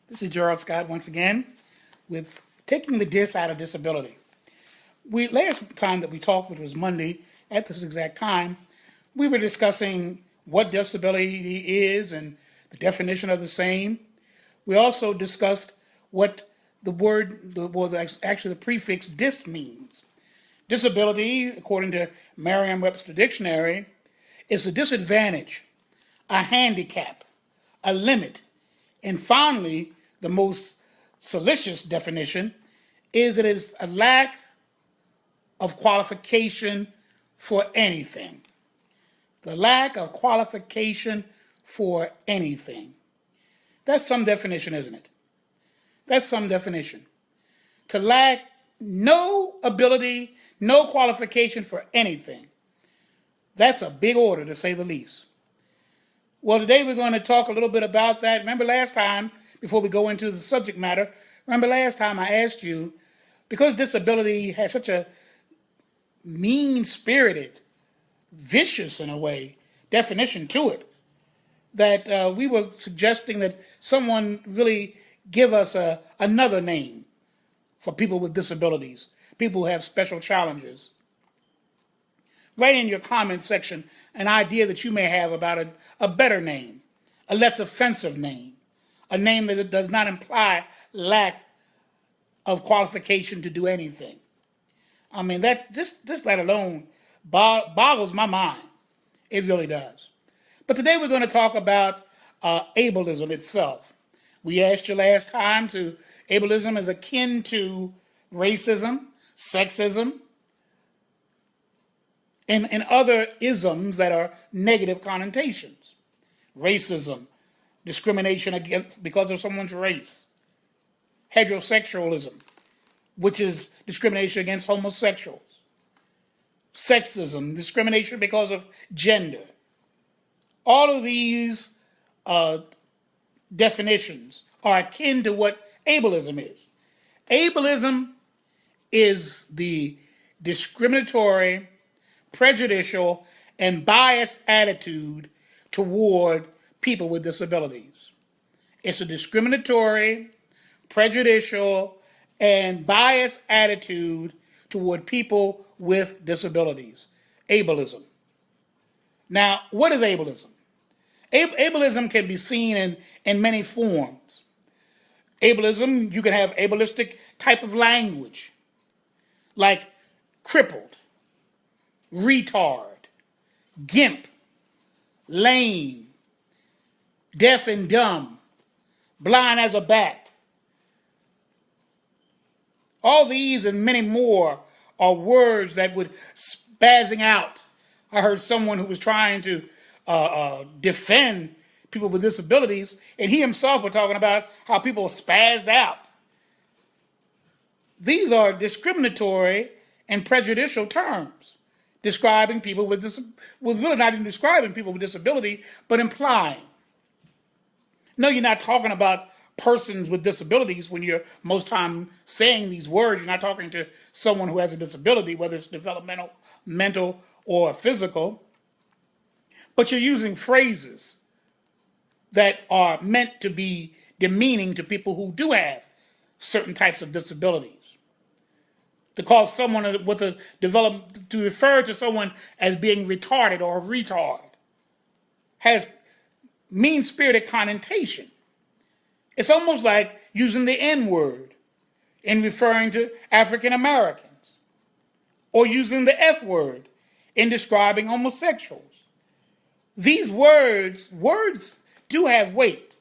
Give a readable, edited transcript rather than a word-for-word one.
This is Gerald Scott once again with taking the dis out of disability. Last time that we talked, which was Monday, at this exact time, we were discussing what disability is and the definition of the same. We also discussed what actually the prefix dis means. Disability, according to Merriam-Webster Dictionary, is a disadvantage, a handicap, a limit, and finally, the most salacious definition is it is a lack of qualification for anything. The lack of qualification for anything. That's some definition, isn't it? That's some definition. To lack no ability, no qualification for anything. That's a big order, to say the least. Well, today we're going to talk a little bit about that. Remember last time, before we go into the subject matter, remember last time I asked you, because disability has such a mean-spirited, vicious in a way, definition to it, that we were suggesting that someone really give us another name for people with disabilities, people who have special challenges. Write in your comment section an idea that you may have about a better name, a less offensive name, a name that does not imply lack of qualification to do anything. I mean, that just let alone boggles my mind. It really does. But today we're going to talk about ableism itself. We asked you last time ableism is akin to racism, sexism, and other isms that are negative connotations. Racism, discrimination against because of someone's race. Heterosexualism, which is discrimination against homosexuals. Sexism, discrimination because of gender. All of these definitions are akin to what ableism is. Ableism is the discriminatory, prejudicial, and biased attitude toward people with disabilities. It's a discriminatory, prejudicial, and biased attitude toward people with disabilities. Ableism. Now, what is ableism? Ableism can be seen in many forms. Ableism, you can have ableistic type of language, like crippled, retard, gimp, lame, deaf and dumb, blind as a bat. All these and many more are words that would spazzing out. I heard someone who was trying to defend people with disabilities, and he himself was talking about how people spazzed out. These are discriminatory and prejudicial terms, describing people with really not even describing people with disability, but implying. No, you're not talking about persons with disabilities when you're most time saying these words. You're not talking to someone who has a disability, whether it's developmental, mental, or physical. But you're using phrases that are meant to be demeaning to people who do have certain types of disabilities. To call someone to refer to someone as being retarded or a retard has mean-spirited connotation. It's almost like using the N-word in referring to African Americans, or using the F-word in describing homosexuals. These words do have weight.